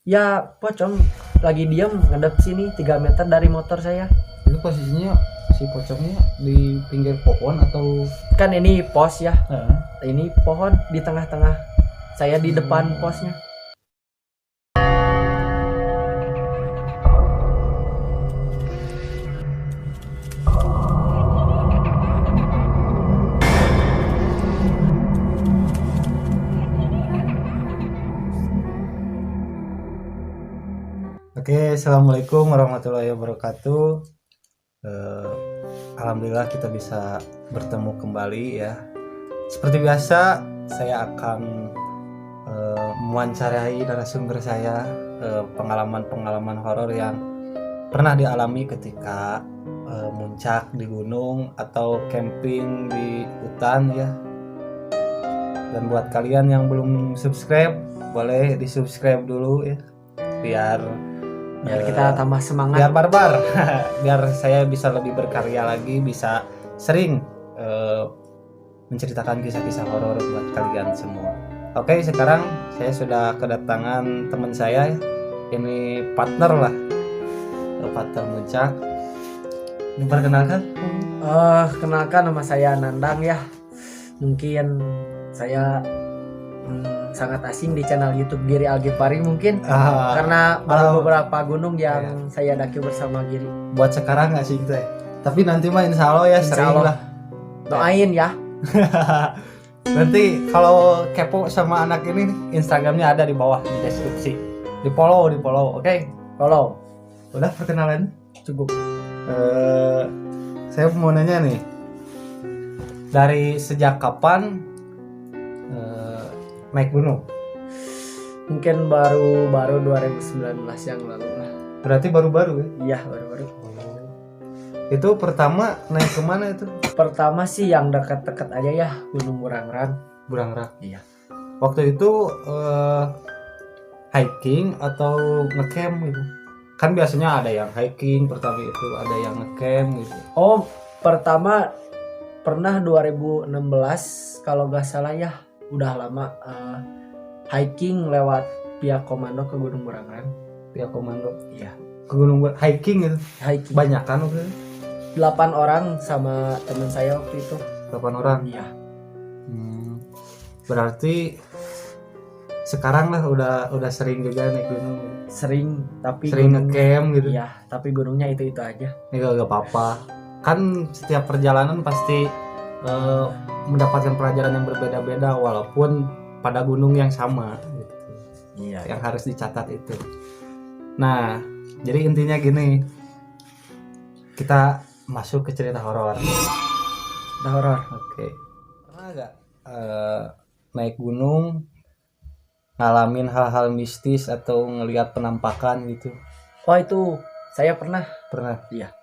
Ya pocong lagi diam ngadep sini 3 meter dari motor saya. Itu posisinya si pocongnya di pinggir pohon atau Kan ini pos ya. Heeh. Ini pohon di tengah-tengah. Saya di depan posnya. Oke, assalamualaikum warahmatullahi wabarakatuh. Eh, Alhamdulillah kita bisa bertemu kembali ya. Seperti biasa, saya akan mewawancarai narasumber saya, pengalaman-pengalaman horor yang pernah dialami ketika muncak di gunung atau camping di hutan ya. Dan buat kalian yang belum subscribe, boleh di subscribe dulu ya, biar Kita tambah semangat. biar barbar biar saya bisa lebih berkarya lagi, bisa sering menceritakan kisah-kisah horor buat kalian semua. Oke, sekarang saya sudah kedatangan teman saya, ini partner lah, partner muncak. Diperkenalkan. Kenalkan nama saya Nandang ya. Mungkin saya sangat asing di channel YouTube Giri Algifari mungkin karena baru beberapa gunung yang saya daki bersama Giri. Buat sekarang nggak sih teh, tapi nanti mah insya Allah ya, Insya sering Allah. lah. Doain ya. Nanti kalau kepo sama anak ini, Instagramnya ada di bawah di deskripsi. Di follow. Oke. Follow. Udah perkenalan? Cukup. Saya mau nanya nih, dari sejak kapan naik gunung? Mungkin baru 2019 yang lalu lah. Berarti baru-baru ya? Iya, baru-baru. Itu pertama naik kemana itu? Pertama sih yang dekat-dekat aja ya, Gunung Burangrang. Burangrang. Iya. Waktu itu hiking atau ngecamp gitu? Kan biasanya ada yang hiking pertama itu, ada yang ngecamp gitu. Oh, pertama pernah 2016 kalau nggak salah ya, udah lama hiking lewat pihak komando ke Gunung Burangrang. Pihak komando. Iya. Ke gunung hiking gitu. Hiking. Banyak kan waktu itu? 8 orang sama teman saya waktu itu. 8 orang. Iya. Berarti sekarang lah udah sering juga naik gunung. Sering, tapi Sering ngecamp gitu. Iya, tapi gunungnya itu aja. Ini gak apa-apa. Kan setiap perjalanan pasti mendapatkan pelajaran yang berbeda-beda walaupun pada gunung yang sama gitu. Iya. Yang harus dicatat itu. Nah, jadi intinya gini. Kita masuk ke cerita horor. Udah horor. Oke. Pernah gak naik gunung ngalamin hal-hal mistis atau ngelihat penampakan gitu? Oh, itu saya pernah. Pernah? Iya.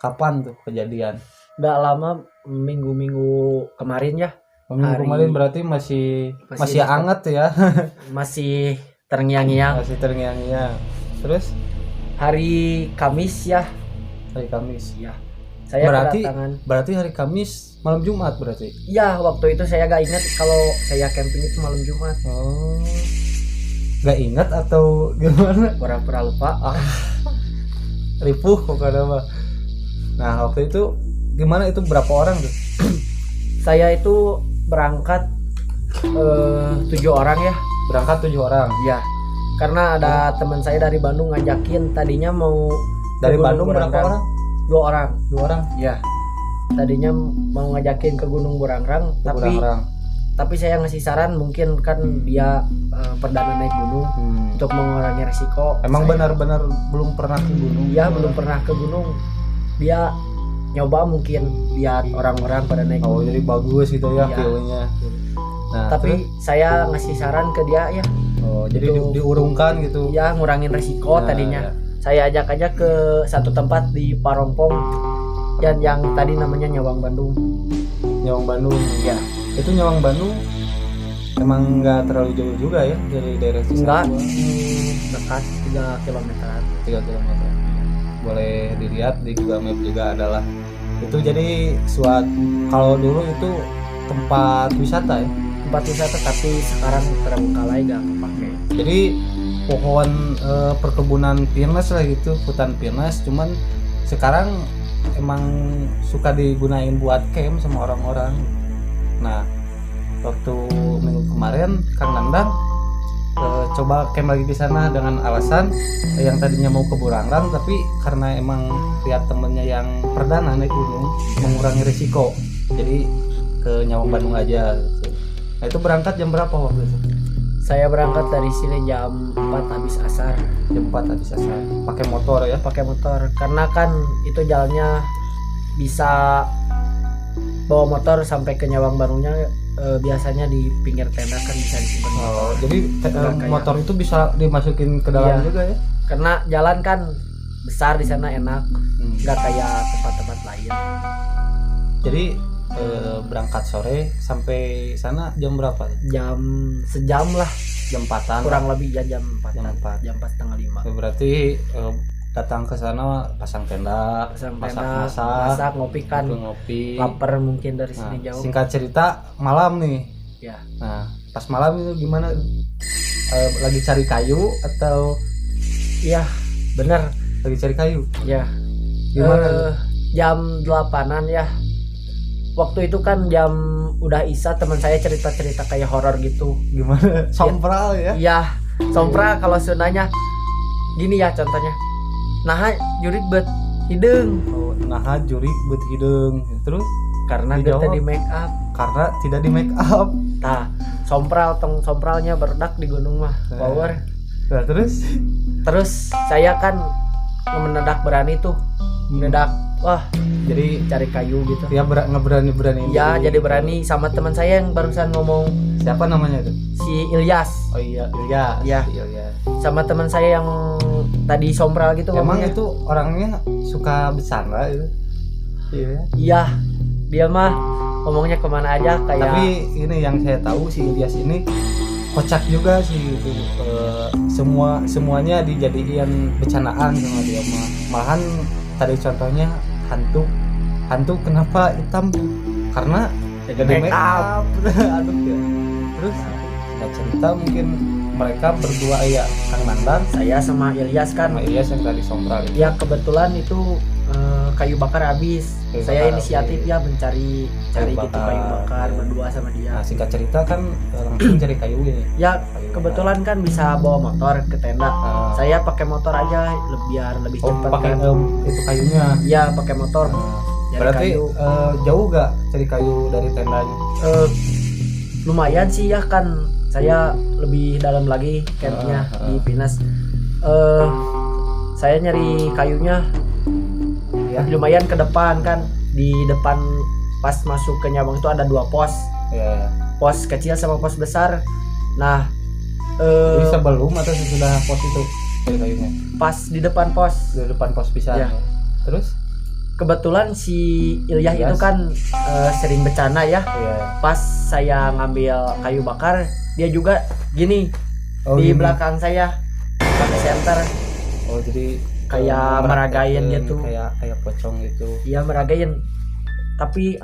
Kapan tuh kejadian? Nggak lama, minggu-minggu kemarin ya. Minggu kemarin berarti masih anget ya. Masih terngiang-ngiang. Masih terngiang-ngiang. Terus Hari Kamis ya. hari Kamis. Iya. Saya kedatangan. Berarti hari Kamis malam Jumat berarti. Iya, waktu itu saya gak ingat kalau saya camping itu malam Jumat. Oh. Gak ingat atau gimana? Pura-pura lupa. Ripuh pokoknya mah. Nah, waktu itu gimana, itu berapa orang tuh? Saya itu berangkat 7 orang ya. Berangkat 7 orang. Iya. Karena ada teman saya dari Bandung ngajakin, tadinya mau Dari ke Gunung Bandung berapa Burangrang. orang? 2 orang. 2 orang. Iya. Tadinya mau ngajakin ke Gunung Burangrang, tapi saya ngasih saran, mungkin kan dia perdana naik gunung untuk mengurangi resiko. Emang saya, benar-benar belum pernah ke gunung? Iya, belum pernah ke gunung. Dia nyoba mungkin lihat orang-orang pada naik Oh, gunung. jadi bagus gitu ya Iya. view-nya. Nah, Tapi saya ngasih saran ke dia ya. oh, jadi Itu- diurungkan gitu. Ya, ngurangin resiko Nah, tadinya. ya. Saya ajak aja ke satu tempat di Parompong dan yang tadi namanya Nyawang Bandung. Nyawang Bandung. Ya. Itu Nyawang Bandung emang nggak terlalu jauh juga ya dari daerah Enggak, Cisarua. dekat 3 kilometeran. 3 km. Boleh dilihat di Google Map juga adalah. Itu jadi kalau dulu itu tempat wisata ya. Tempat wisata, tapi sekarang terbengkalai gak kepake. Jadi pohon perkebunan pinus lah gitu, hutan pinus. Cuman sekarang emang suka digunain buat camp sama orang-orang. Nah, waktu minggu kemarin Kang Nandang coba camp lagi di sana dengan alasan yang tadinya mau ke Buranggang, tapi karena emang lihat temennya yang perdana naik gunung mengurangi risiko, jadi ke Nyawang Bandung aja gitu. Nah, itu berangkat jam berapa waktu itu? Saya berangkat dari sini jam 4 habis asar. Jam 4 habis asar. Pakai motor ya? Pakai motor karena kan itu jalannya bisa bawa motor sampai ke Nyawang Bandungnya. Biasanya di pinggir tenda kan bisa disimpan. Oh, jadi motor itu bisa dimasukin ke dalam juga ya? Karena jalan kan besar di sana, enak, nggak kayak tempat-tempat lain. Jadi berangkat sore sampai sana jam berapa? Sejam lah. Jam 4-an. Kurang lebih ya jam 4. Jam 4 setengah 5. Berarti datang ke sana pasang tenda, masak, ngopi kan. Ngopi. Lapar mungkin dari sini jauh. Singkat cerita malam nih. Ya. Nah, pas malam itu gimana? Lagi cari kayu atau? Iya, bener. Lagi cari kayu. Ya. Gimana? Jam 8-an ya. Waktu itu kan jam udah isya, teman saya cerita-cerita kayak horor gitu. Gimana? Sompral ya? Iya, sompral kalau Sundanya. Gini ya contohnya. Nah, jurik bet hidung. Oh, nah jurik bet hidung. Terus karena kita di make up. Karena tidak di make up. Nah, sompralnya berdak di gunung mah. Power. Nah, terus saya kan mendadak berani tuh. Mendadak wah, jadi cari kayu gitu. Ya ngeberani-berani. Ya, jadi berani sama teman saya yang barusan ngomong. Siapa namanya tuh? Si Ilyas. Oh iya, Ilyas. Ya. Si Ilyas. Sama teman saya yang tadi sompral gitu. Emang ngomongnya. itu orangnya suka bercanda gitu. Iya. Dia mah ngomongnya kemana aja kayak. Tapi ini yang saya tahu si Ilyas ini kocak juga sih gitu. Semuanya dijadiin bercandaan sama dia mah. Malahan tadi contohnya hantu kenapa hitam? Karena jadi make up. Aduh ya. Terus ada cerita mungkin mereka berdua ya, Kang Nandang, saya sama Ilyas kan. Sama Ilyas yang tadi sompral itu. Ya kebetulan itu kayu bakar habis. Saya inisiatif ya mencari kayu bakar berdua sama dia. Nah, singkat cerita kan langsung cari kayu ini. Ya kebetulan kan bisa bawa motor ke tenda. Saya pakai motor aja biar lebih cepat. Pakai kan. Itu kayunya. Ya pakai motor. Berarti jauh gak cari kayu dari tendanya? Lumayan sih ya kan. Saya lebih dalam lagi campnya di Pinus. Saya nyari kayunya ya lumayan ke depan kan. Di depan pas masuk ke Nyawang itu ada 2 pos. Pos kecil sama pos besar. Nah, jadi sebelum atau sesudah pos itu cari kayunya? Pas di depan pos. Di depan pos bisa. Ya. Terus? Kebetulan si Ilyas itu kan sering bercanda ya. Pas saya ngambil kayu bakar, dia juga gini di belakang saya pakai center. Oh, jadi kayak meragain gitu. Kayak pocong gitu. Iya, meragain. Tapi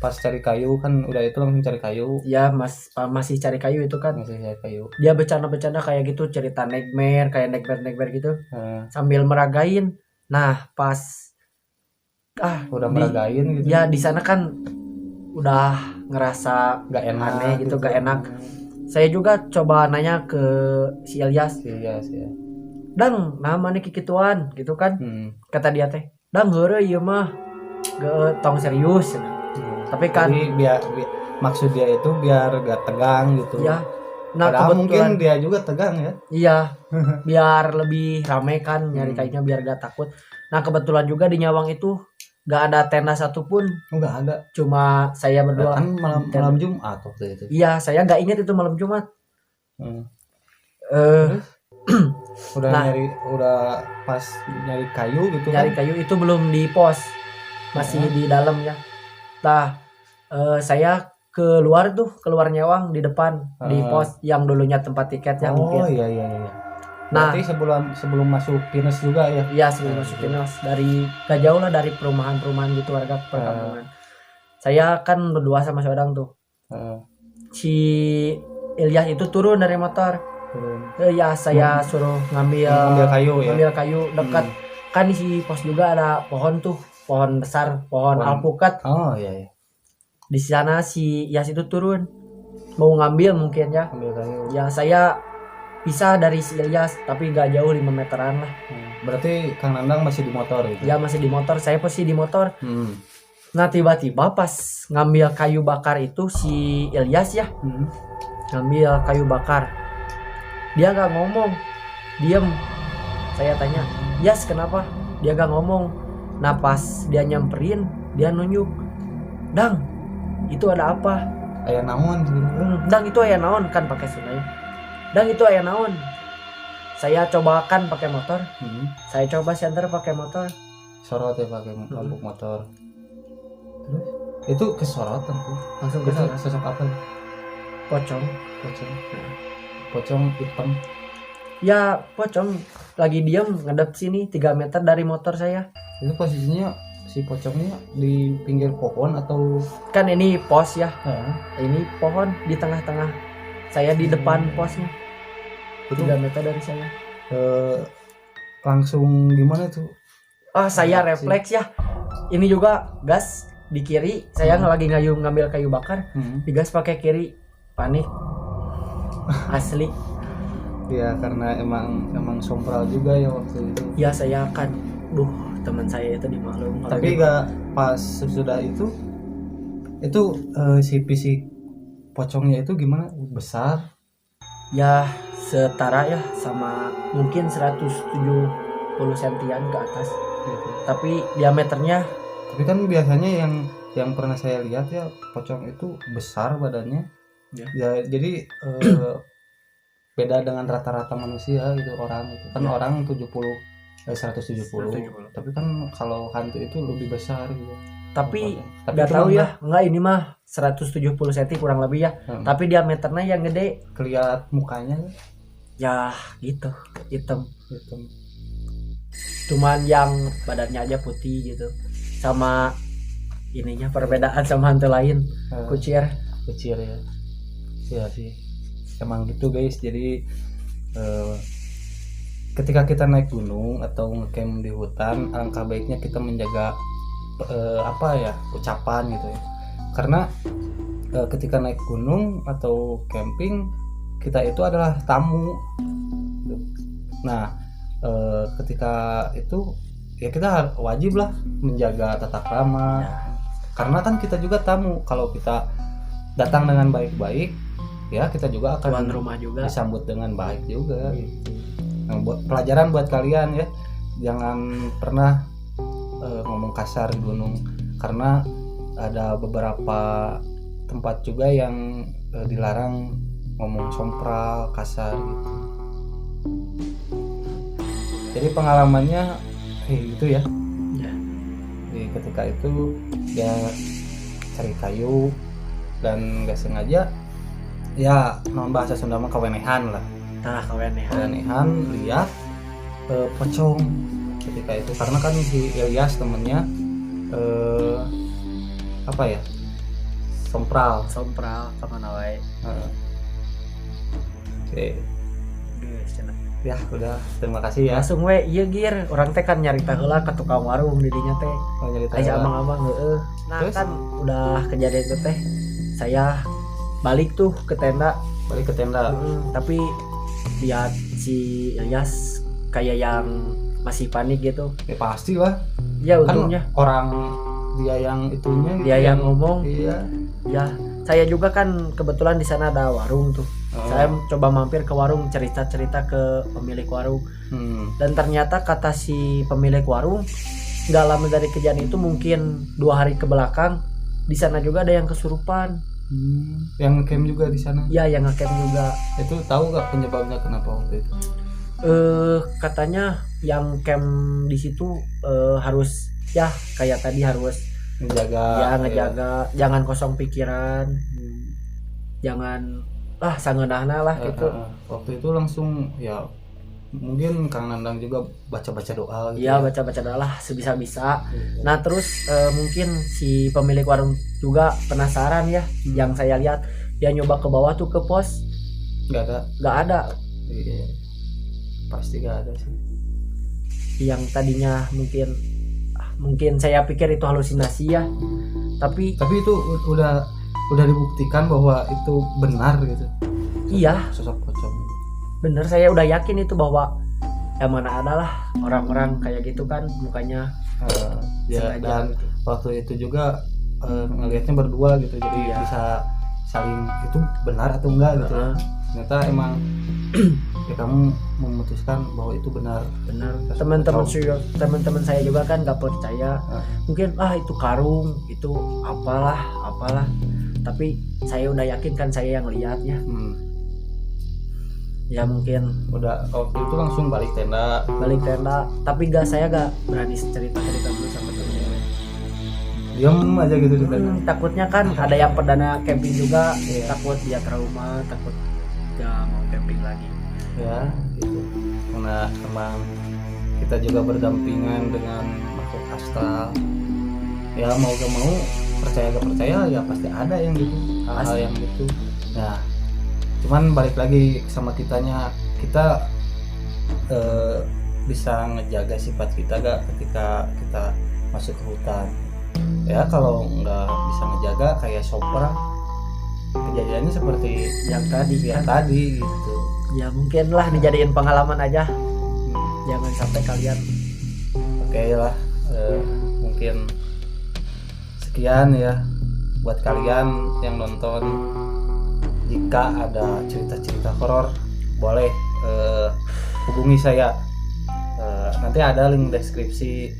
pas cari kayu kan udah itu langsung cari kayu. Ya, masih cari kayu itu kan. Masih cari kayu. Dia bercanda-bercanda kayak gitu, cerita nightmare, kayak nightmare gitu. Sambil meragain. Nah, pas udah meragain gitu. Ya di sana kan udah ngerasa gak enak aneh gitu, gak enak. Saya juga coba nanya ke si Ilyas. Ya. Dang, namanya kikituan gitu kan. Kata dia teh, "Dang heureuy ieu mah. Ge tong serius." Tapi kan biar maksud dia itu biar gak tegang gitu. Ya. Nah, padahal mungkin dia juga tegang ya. Iya. Biar lebih rame kan nyari kayunya biar gak takut. Nah, kebetulan juga di Nyawang itu gak ada tenda satupun. Gak ada. Cuma saya berdua. Kan malam Jumat waktu itu. Iya, saya gak ingat itu malam Jumat. Udah pas nyari kayu gitu. Nyari kayu itu belum di pos. Masih di dalam ya. Nah, saya keluar Nyawang di depan di pos yang dulunya tempat tiketnya mungkin. Oh iya. Berarti sebelum masuk Pinus juga ya? Iya, sebelum masuk Pinus. Gak jauh lah dari perumahan gitu, warga perkampungan. Saya kan berdua sama seorang tuh. Si Ilyas itu turun dari motor. Ya saya suruh ngambil kayu ya. ngambil kayu dekat. Kan di si pos juga ada pohon tuh, pohon besar, pohon alpukat. Oh iya. Di sana si Yas itu turun mau ngambil mungkin ya. Ambil kayu. Ya saya pisah dari si Ilyas tapi nggak jauh 5 meteran lah. Berarti Kang Nandang masih di motor gitu? Ya masih di motor, saya posisi di motor. Nah tiba-tiba pas ngambil kayu bakar itu si Ilyas ya ngambil kayu bakar, dia nggak ngomong, diem. Saya tanya, Yas kenapa? Dia nggak ngomong. Nah pas dia nyamperin, dia nunjuk, Dang itu ada apa? Aya naon gitu. Dang itu aya naon, kan pakai Sunda. Dang itu aya naon. Saya cobakan pakai motor. Saya coba senter pakai motor. Sorot ya pakai lampu motor. Terus itu kesorotan tuh. Langsung ke sana. Sosok apa? Pocong. Pocong hitam. Ya pocong lagi diam ngadep sini 3 meter dari motor saya. Itu posisinya si pocongnya di pinggir pohon atau Kan ini pos ya. Ini pohon di tengah-tengah. Saya di depan posnya. 3 meter dari saya. Langsung gimana tuh? Saya refleks ya. Ini juga gas di kiri. Saya lagi ngambil kayu bakar. Digas pakai kiri. Panik. Asli. Ya karena emang sompral juga ya waktu itu. Ya saya akan teman saya itu dimaklum. Tapi gak pas sesudah itu si fisik pocongnya itu gimana? Besar? Ya setara ya sama mungkin 170 sentian ke atas gitu. Tapi diameternya. Tapi kan biasanya yang pernah saya lihat ya pocong itu besar badannya. Ya jadi beda dengan rata-rata manusia gitu orang itu kan orang 170. Tapi kan kalau hantu itu lebih besar gitu. Tapi nggak tahu ya, enggak ini mah 170 cm kurang lebih ya. Tapi diameternya yang gede. Kelihat mukanya ya gitu, hitam. Cuman yang badannya aja putih gitu. Sama ininya perbedaan sama hantu lain. Kucir ya. Ya sih. Emang gitu guys. Jadi ketika kita naik gunung atau ngecamp di hutan, alangkah baiknya kita menjaga ucapan gitu ya. Karena ketika naik gunung atau camping, kita itu adalah tamu. Nah, ketika itu ya kita wajib lah menjaga tata krama. Karena kan kita juga tamu. Kalau kita datang dengan baik-baik, ya kita juga akan tuan rumah juga disambut dengan baik juga gitu. Nah, buat pelajaran buat kalian ya, jangan pernah ngomong kasar di gunung, karena ada beberapa tempat juga yang dilarang ngomong sompral, kasar gitu. Jadi pengalamannya gitu ya. Jadi ketika itu dia cari kayu dan gak sengaja ya non bahasa Sunda mah kawenehan lah. Kawenehan lihat pocong ketika itu, karena kan si Ilyas temennya sompral kemana wae. Oke. Ya udah, terima kasih ya. Langsung we ieu gir, orang teh kan nyarita heula ka tukang warung di dinya teh. Aya abang-abang heueuh. Nah terus? Kan udah kejadian itu teh saya balik ke tenda. Tapi lihat si Ilyas kayak yang masih panik gitu. Ya pasti lah. Ya untungnya kan orang dia yang itunya dia yang ngomong. Iya. Ya, saya juga kan kebetulan di sana ada warung tuh. Saya coba mampir ke warung, cerita-cerita ke pemilik warung. Dan ternyata kata si pemilik warung, nggak lama dari kejadian itu mungkin 2 hari ke belakang di sana juga ada yang kesurupan. Yang ngecamp juga di sana? Ya, yang ngecamp juga. Itu tahu nggak penyebabnya kenapa waktu itu? Katanya yang camp di situ harus ya kayak tadi harus ngejaga, jangan kosong pikiran, jangan sangeunahna lah gitu. Waktu itu langsung ya mungkin Kang Nandang juga baca-baca doa gitu. Iya, baca-baca doa lah sebisa-bisa. Nah terus mungkin si pemilik warung juga penasaran ya. Yang saya lihat dia nyoba ke bawah tuh ke pos, nggak ada. Iya. Pasti gak ada sih. Yang tadinya mungkin saya pikir itu halusinasi ya, tapi itu udah dibuktikan bahwa itu benar gitu. iya Sosok pocong. bener, saya udah yakin itu bahwa yang mana adalah orang-orang kayak gitu kan mukanya Ya, sengaja dan gitu. waktu itu juga ngelihatnya berdua gitu, jadi Iya. bisa saling itu benar atau enggak gitu. Heeh. Ternyata emang ya kamu memutuskan bahwa itu benar. Benar. Sosok Teman-teman saya juga kan nggak percaya, mungkin itu karung, itu apalah, tapi saya udah yakin kan, saya yang lihatnya. Ya mungkin Udah waktu itu langsung balik tenda. tapi saya gak berani cerita dulu sama temen-temen. Diam aja gitu di tenda. Takutnya kan ada yang perdana camping juga, Iya. takut dia trauma, takut gak mau camping lagi. Ya gitu, karena emang kita juga berdampingan dengan makhluk astral. Ya mau gak mau, percaya gak percaya ya pasti ada yang gitu, hal-hal yang gitu. Nah cuman balik lagi sama kitanya, kita bisa ngejaga sifat kita gak ketika kita masuk ke hutan. Ya kalau nggak bisa ngejaga kayak Sopra, kejadiannya seperti Yang tadi yang kan, tadi gitu. ya mungkin lah dijadiin pengalaman aja, jangan sampai kalian. Oke lah, mungkin sekian ya buat kalian yang nonton. Jika ada cerita-cerita horor, boleh hubungi saya. Nanti ada link deskripsi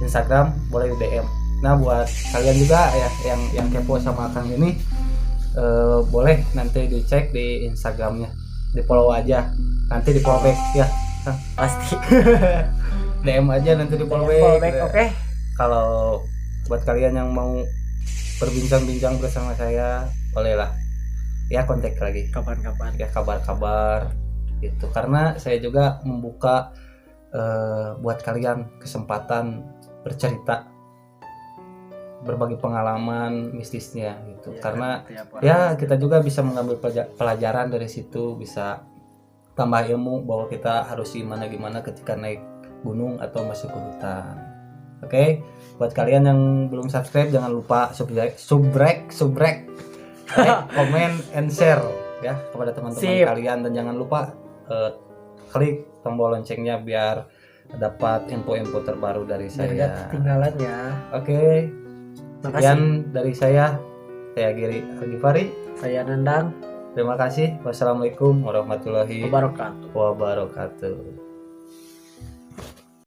Instagram, boleh di DM. Nah buat kalian juga ya yang kepo sama Kang ini, boleh nanti dicek di Instagramnya, di follow aja, nanti di follow back ya Kang. Pasti DM aja nanti di follow back. oke. Kalau buat kalian yang mau berbincang-bincang bersama saya, bolehlah ya kontak lagi Kapan-kapan. ya, kabar-kabar gitu, karena saya juga membuka buat kalian kesempatan bercerita, berbagi pengalaman mistisnya gitu. Ya, karena ya kita juga bisa mengambil pelajaran dari situ, bisa tambah ilmu bahwa kita harus gimana ketika naik gunung atau masuk ke hutan. Oke, buat kalian yang belum subscribe, jangan lupa subrek like, comment, and share ya kepada teman-teman kalian, dan jangan lupa klik tombol loncengnya biar dapat info-info terbaru dari saya. Jangan ketinggalan ya. Oke. Sekian dari saya Giri Algifari. Saya Nandang. Terima kasih. Wassalamualaikum warahmatullahi Wabarakatuh. wabarakatuh.